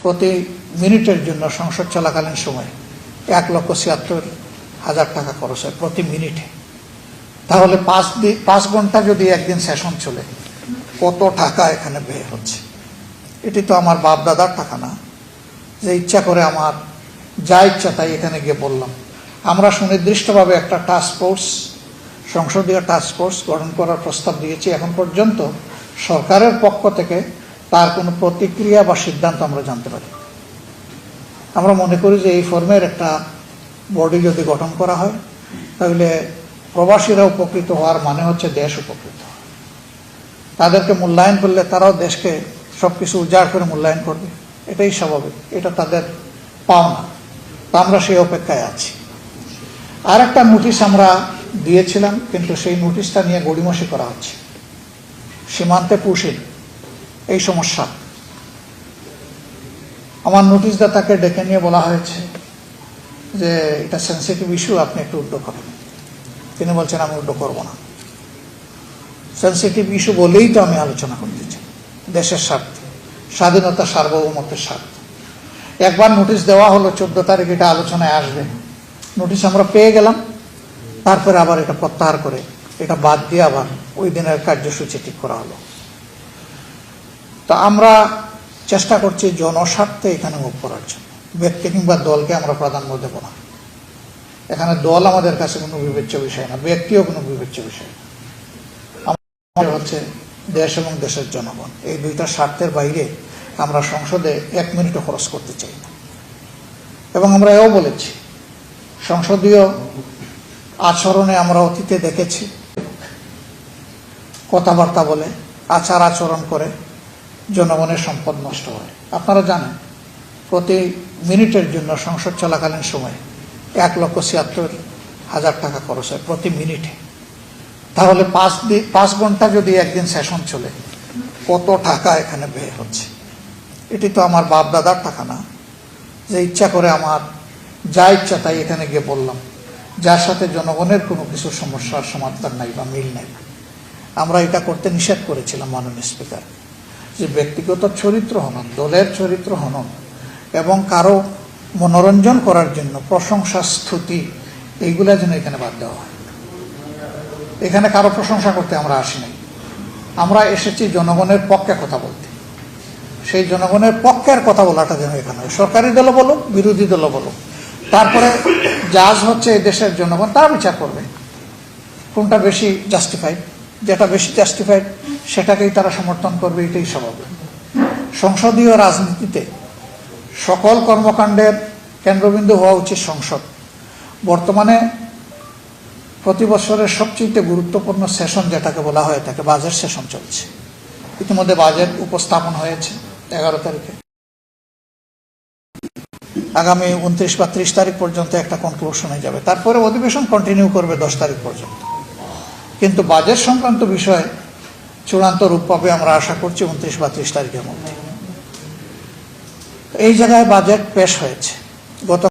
প্রতি মিনিটের জন্য সংসদ চলাকালীন সময় 1,76,000 টাকা খরচ হয় প্রতি মিনিটে। তাহলে 5 ঘন্টা যদি একদিন সেশন চলে, কত টাকা এখানে ব্যয় হচ্ছে। এটি তো আমার বাপ দাদার টাকা না, যে ইচ্ছা করে আমার যা ইচ্ছা তাই এখানে গিয়ে বললাম। আমরা সুনির্দিষ্টভাবে একটা টাস্ক ফোর্স, সংসদীয় টাস্ক ফোর্স গঠন করার প্রস্তাব দিয়েছি। এখন পর্যন্ত সরকারের পক্ষ থেকে তার কোনো প্রতিক্রিয়া বা সিদ্ধান্ত আমরা জানতে পারি। আমরা মনে করি যে এই ফর্মের একটা বডি যদি গঠন করা হয়, তাহলে প্রবাসীরা উপকৃত হওয়ার মানে হচ্ছে দেশ উপকৃত। তাদেরকে মূল্যায়ন করলে তারাও দেশকে সবকিছু উজাড় করে মূল্যায়ন করবে, এটাই স্বাভাবিক, এটা তাদের পাওনা। তো আমরা সেই অপেক্ষায় আছি। আর একটা নোটিশ আমরা দিয়েছিলাম, কিন্তু সেই নোটিশটা নিয়ে গড়িমসি করা হচ্ছে। সীমান্তে পুশিং এই সমস্যা, আমার নোটিশদাতাকে ডেকে নিয়ে বলা হয়েছে যে এটা সেন্সিটিভ ইস্যু, আপনি একটু উদ্যোগ করেন। তিনি বলছেন আমি উদ্যোগ করবো না। সেন্সিটিভ ইস্যু বলেই তো আমি আলোচনা করতে চাই, দেশের স্বার্থে, স্বাধীনতা সার্বভৌমত্বের স্বার্থে। একবার নোটিশ দেওয়া হলো 14 তারিখ এটা আলোচনায় আসবে, নোটিশ আমরা পেয়ে গেলাম, তারপরে আবার এটা প্রত্যাহার করে এটা বাদ দিয়ে আবার ওই দিনের কার্যসূচি ঠিক করা হলো। তো আমরা চেষ্টা করছি জনস্বার্থে এখানে মুভ করার জন্য। ব্যক্তি কিংবা দলকে আমরা প্রাধান্য দেব না। এখানে দল আমাদের কাছে কোনো বিবেচ্য বিষয় না, ব্যক্তিও কোনো বিবেচ্য বিষয় না। আমাদের হচ্ছে দেশ এবং দেশের জনগণ, এই দুইটা স্বার্থের বাইরে আমরা সংসদে 1 মিনিটও খরচ করতে চাই না। এবং আমরা এও বলেছি, সংসদীয় আচরণে আমরা অতীতে দেখেছি, কথাবার্তা বলে, আচার আচরণ করে জনগণের সম্পদ নষ্ট হয়। আপনারা জানেন, প্রতি মিনিটের জন্য সংসদ চলাকালীন সময় 1,76,000 টাকা খরচ হয় প্রতি মিনিটে। তাহলে 5 ঘন্টা যদি একদিন সেশন চলে, কত টাকা এখানে ব্যয় হচ্ছে। এটি তো আমার বাপ দাদার টাকা না, যে ইচ্ছা করে আমার যা ইচ্ছা তাই এখানে গিয়ে বললাম, যার সাথে জনগণের কোনো কিছু সমস্যার সমাধান নাই বা মিল নাই। আমরা এটা করতে নিষেধ করেছিলাম মাননীয় স্পিকার, যে ব্যক্তিগত চরিত্র হনন, দলের চরিত্র হনন এবং কারো মনোরঞ্জন করার জন্য প্রশংসা স্তুতি এইগুলা যেন এখানে বাদ দেওয়া হয়। এখানে কারো প্রশংসা করতে আমরা আসি নাই, আমরা এসেছি জনগণের পক্ষে কথা বলতে। সেই জনগণের পক্ষের কথা বলাটা যেন এখানে হয়। সরকারি দলও বলুক, বিরোধী দলও বলুক, তারপরে জাজ হচ্ছে এই দেশের জনগণ, তারা বিচার করবে কোনটা বেশি জাস্টিফাইড। যেটা বেশি জাস্টিফাইড সেটাকেই তারা সমর্থন করবে, এটাই স্বাভাবিক। সংসদীয় রাজনীতিতে সকল কর্মকাণ্ডের কেন্দ্রবিন্দু হওয়া উচিত সংসদ। বর্তমানে প্রতি বছরের সবচেয়ে গুরুত্বপূর্ণ সেশন যেটাকে বলা হয়ে থাকে, বাজেট সেশন চলছে। ইতিমধ্যে বাজেট উপস্থাপন হয়েছে 11 তারিখে। আগামী 29 বা 30 তারিখ পর্যন্ত একটা কনক্লুশনে যাবে, তারপরে অধিবেশন কন্টিনিউ করবে 10 তারিখ পর্যন্ত। কিন্তু বাজেট সংক্রান্ত বিষয়ে চূড়ান্ত রূপ পাবে আমরা আশা করছি 29 বা 30 তারিখের মধ্যে। এই জায়গায় বাজেট পেশ হয়েছে গত